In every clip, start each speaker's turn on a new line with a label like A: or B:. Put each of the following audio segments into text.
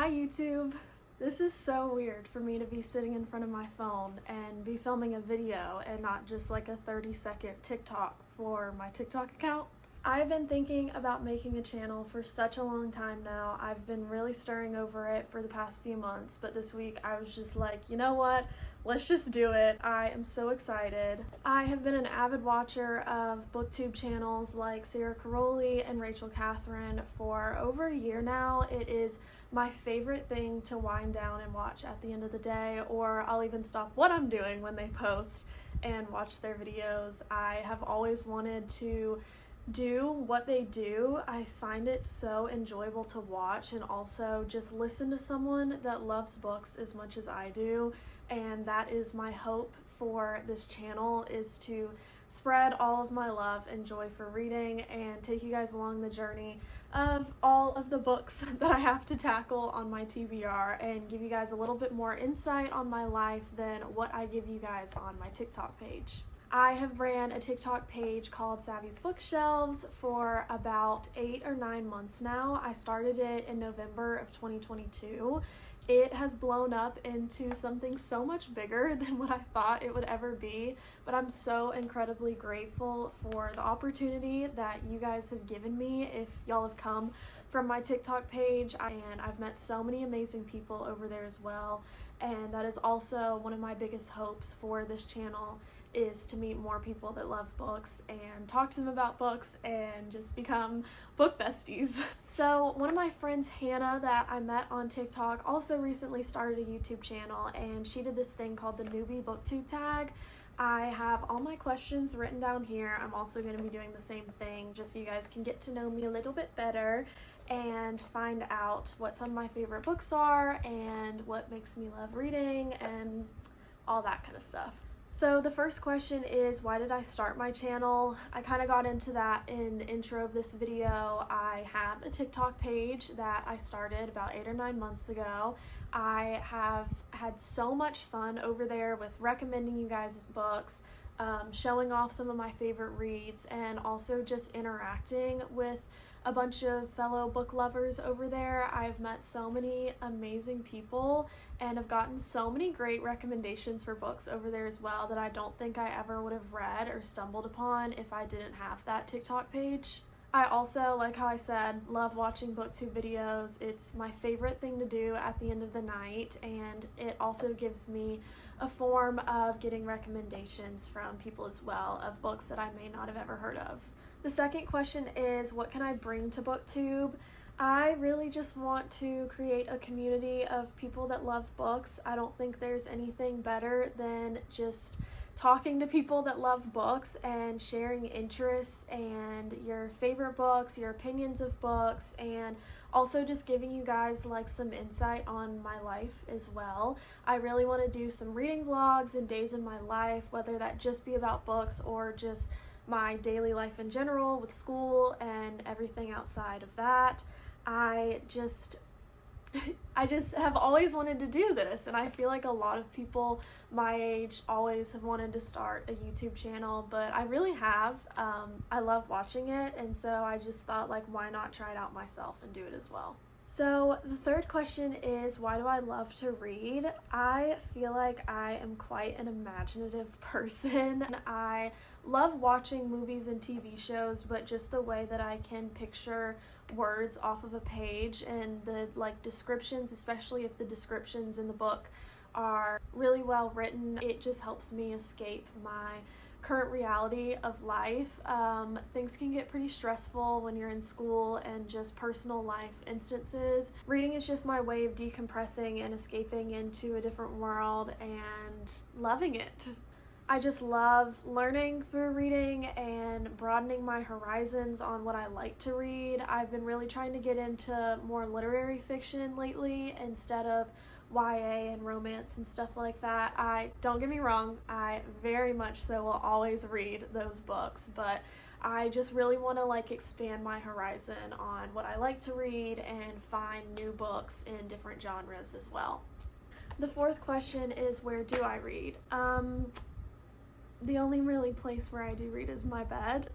A: Hi YouTube! This is so weird for me to be sitting in front of my phone and be filming a video and not just like a 30-second TikTok for my TikTok account. I've been thinking about making a channel for such a long time now. I've been really stirring over it for the past few months, but this week I was just like, you know what? Let's just do it. I am so excited. I have been an avid watcher of booktube channels like Sarah Caroli and Rachel Catherine for over a year now. It is my favorite thing to wind down and watch at the end of the day, or I'll even stop what I'm doing when they post and watch their videos. I have always wanted to do what they do. I find it so enjoyable to watch and also just listen to someone that loves books as much as I do, and that is my hope for this channel, is to spread all of my love and joy for reading and take you guys along the journey of all of the books that I have to tackle on my TBR and give you guys a little bit more insight on my life than what I give you guys on my TikTok page. I have ran a TikTok page called Savvy's Bookshelves for about 8 or 9 months now. I started it in November of 2022. It has blown up into something so much bigger than what I thought it would ever be, but I'm so incredibly grateful for the opportunity that you guys have given me if y'all have come from my TikTok page, and I've met so many amazing people over there as well, and that is also one of my biggest hopes for this channel, is to meet more people that love books and talk to them about books and just become book besties. So one of my friends, Hannah, that I met on TikTok, also recently started a YouTube channel, and she did this thing called the newbie booktube tag. I have all my questions written down here. I'm also going to be doing the same thing just so you guys can get to know me a little bit better and find out what some of my favorite books are and what makes me love reading and all that kind of stuff. So the first question is, why did I start my channel? I kind of got into that in the intro of this video. I have a TikTok page that I started about 8 or 9 months ago. I have had so much fun over there with recommending you guys books, showing off some of my favorite reads, and also just interacting with a bunch of fellow book lovers over there. I've met so many amazing people and have gotten so many great recommendations for books over there as well that I don't think I ever would have read or stumbled upon if I didn't have that TikTok page. I also, like how I said, love watching booktube videos. It's my favorite thing to do at the end of the night, and it also gives me a form of getting recommendations from people as well of books that I may not have ever heard of. The second question is, what can I bring to booktube? I really just want to create a community of people that love books. I don't think there's anything better than just talking to people that love books and sharing interests and your favorite books, your opinions of books, and also just giving you guys like some insight on my life as well. I really want to do some reading vlogs and days in my life, whether that just be about books or just my daily life in general with school and everything outside of that. I just have always wanted to do this, and I feel like a lot of people my age always have wanted to start a YouTube channel, but I really have. I love watching it, and so I just thought, like, why not try it out myself and do it as well. So the third question is, why do I love to read? I feel like I am quite an imaginative person. I love watching movies and TV shows, but just the way that I can picture words off of a page and the descriptions, especially if the descriptions in the book are really well written, it just helps me escape my current reality of life. Things can get pretty stressful when you're in school and just personal life instances. Reading is just my way of decompressing and escaping into a different world and loving it. I just love learning through reading and broadening my horizons on what I like to read. I've been really trying to get into more literary fiction lately instead of YA and romance and stuff like that. Don't get me wrong, I very much so will always read those books, but I just really want to expand my horizon on what I like to read and find new books in different genres as well. The fourth question is, where do I read? The only really place where I do read is my bed.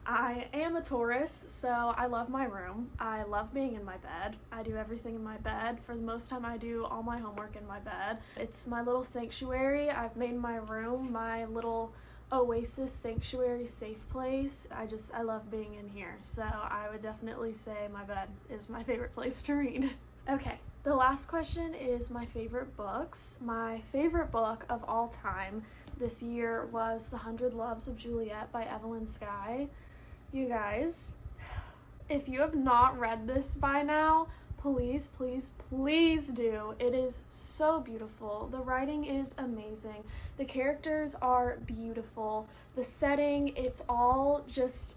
A: I am a Taurus, so I love my room. I love being in my bed. I do everything in my bed. For the most time, I do all my homework in my bed. It's my little sanctuary. I've made my room my little oasis sanctuary safe place. I love being in here, so I would definitely say my bed is my favorite place to read. Okay, the last question is my favorite books. My favorite book of all time this year was The 100 Loves of Juliet by Evelyn Skye. You guys, if you have not read this by now, please, please, please do. It is so beautiful. The writing is amazing. The characters are beautiful. The setting, it's all just,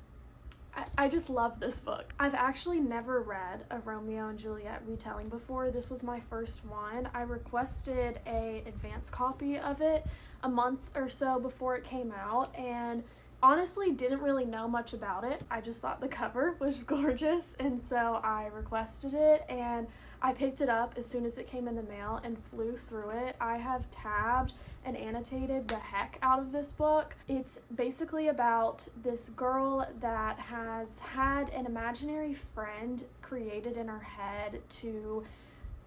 A: I just love this book. I've actually never read a Romeo and Juliet retelling before. This was my first one. I requested an advance copy of it a month or so before it came out, and honestly didn't really know much about it. I just thought the cover was gorgeous, and so I requested it, and I picked it up as soon as it came in the mail and flew through it. I have tabbed and annotated the heck out of this book. It's basically about this girl that has had an imaginary friend created in her head to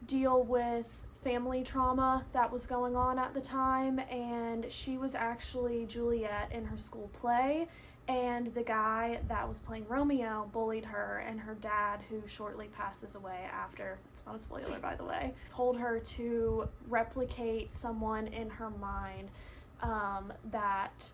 A: deal with family trauma that was going on at the time, and she was actually Juliet in her school play, and the guy that was playing Romeo bullied her, and her dad, who shortly passes away after, it's not a spoiler by the way, told her to replicate someone in her mind that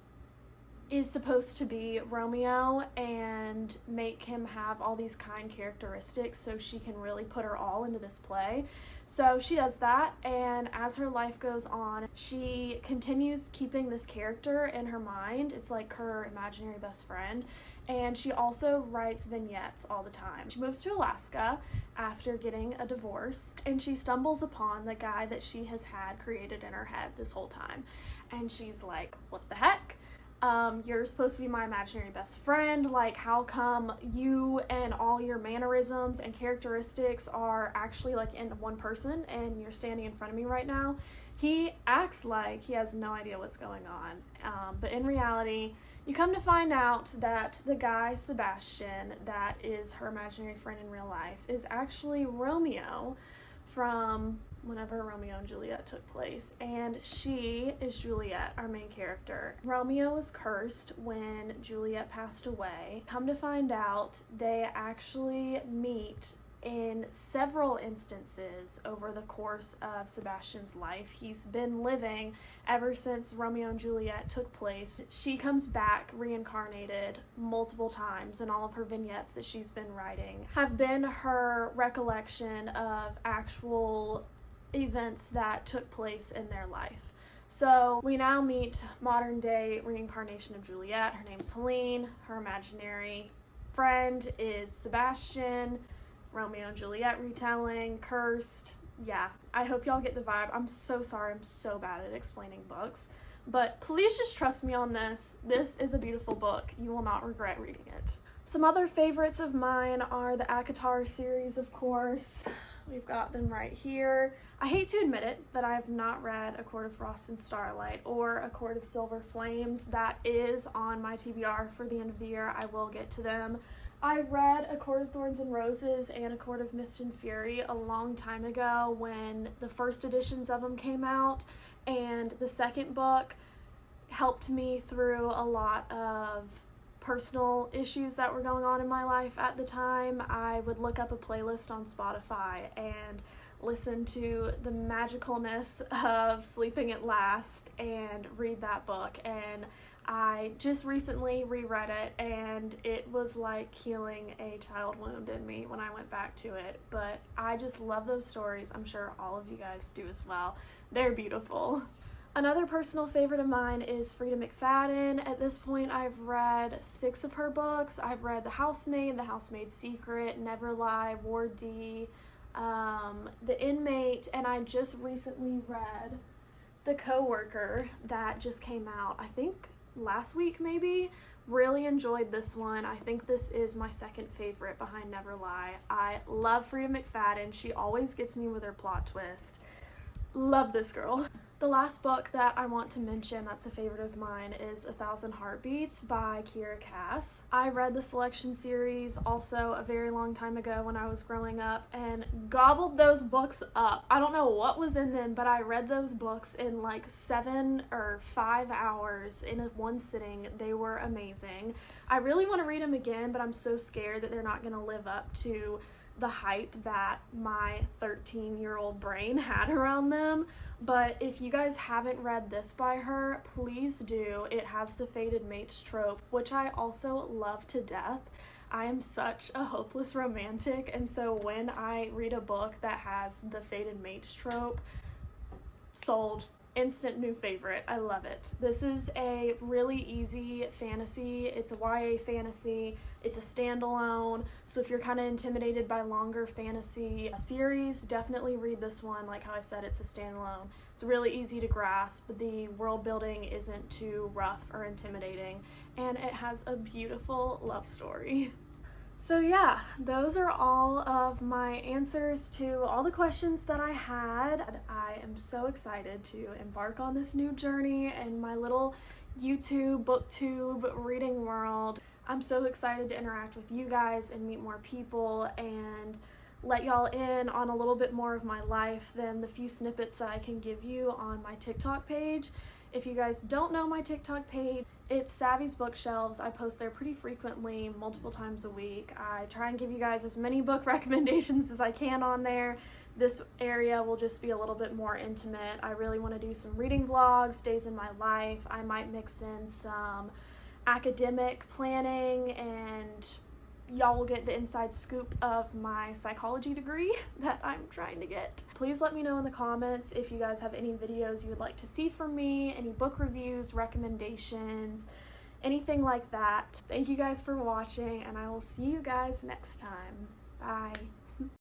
A: is supposed to be Romeo and make him have all these kind characteristics so she can really put her all into this play. So she does that, and as her life goes on, she continues keeping this character in her mind. It's like her imaginary best friend, and she also writes vignettes all the time. She moves to Alaska after getting a divorce, and she stumbles upon the guy that she has had created in her head this whole time, and she's like, what the heck? You're supposed to be my imaginary best friend. Like, how come you and all your mannerisms and characteristics are actually like in one person, and you're standing in front of me right now? He acts like he has no idea what's going on, but in reality, you come to find out that the guy, Sebastian, that is her imaginary friend in real life, is actually Romeo from whenever Romeo and Juliet took place, and she is Juliet, our main character. Romeo was cursed when Juliet passed away. Come to find out, they actually meet in several instances over the course of Sebastian's life. He's been living ever since Romeo and Juliet took place. She comes back reincarnated multiple times, and all of her vignettes that she's been writing have been her recollection of actual events that took place in their life. So we now meet modern day reincarnation of Juliet. Her name's Helene. Her imaginary friend is Sebastian. Romeo and Juliet retelling, cursed. Yeah, I hope y'all get the vibe. I'm so sorry, I'm so bad at explaining books, but please just trust me on this. This is a beautiful book. You will not regret reading it. Some other favorites of mine are the ACOTAR series, of course. We've got them right here. I hate to admit it, but I have not read A Court of Frost and Starlight or A Court of Silver Flames. That is on my TBR for the end of the year. I will get to them. I read A Court of Thorns and Roses and A Court of Mist and Fury a long time ago when the first editions of them came out, and the second book helped me through a lot of personal issues that were going on in my life at the time. I would look up a playlist on Spotify and listen to the magicalness of Sleeping at Last and read that book, and I just recently reread it, and it was like healing a child wound in me when I went back to it. But I just love those stories. I'm sure all of you guys do as well. They're beautiful. Another personal favorite of mine is Frida McFadden. At this point, I've read 6 of her books. I've read The Housemaid, The Housemaid's Secret, Never Lie, Ward D, The Inmate, and I just recently read The Coworker that just came out, I think last week maybe. Really enjoyed this one. I think this is my second favorite behind Never Lie. I love Frida McFadden. She always gets me with her plot twist. Love this girl. The last book that I want to mention that's a favorite of mine is 1,000 Heartbeats by Kiera Cass. I read the Selection series also a very long time ago when I was growing up and gobbled those books up. I don't know what was in them, but I read those books in like 7 or 5 hours in one sitting. They were amazing. I really want to read them again, but I'm so scared that they're not going to live up to the hype that my 13-year-old brain had around them. But if you guys haven't read this by her, please do. It has the fated mates trope, which I also love to death. I am such a hopeless romantic, and so when I read a book that has the fated mates trope, sold. Instant new favorite. I love it. This is a really easy fantasy. It's a YA fantasy. It's a standalone. So if you're kind of intimidated by longer fantasy series, definitely read this one. Like how I said, it's a standalone. It's really easy to grasp. The world building isn't too rough or intimidating, and it has a beautiful love story. So yeah, those are all of my answers to all the questions that I had. I am so excited to embark on this new journey in my little YouTube, booktube, reading world. I'm so excited to interact with you guys and meet more people and let y'all in on a little bit more of my life than the few snippets that I can give you on my TikTok page. If you guys don't know my TikTok page, it's Savvy's Bookshelves. I post there pretty frequently, multiple times a week. I try and give you guys as many book recommendations as I can on there. This area will just be a little bit more intimate. I really want to do some reading vlogs, days in my life. I might mix in some academic planning, and y'all will get the inside scoop of my psychology degree that I'm trying to get. Please let me know in the comments if you guys have any videos you would like to see from me, any book reviews, recommendations, anything like that. Thank you guys for watching, and I will see you guys next time. Bye.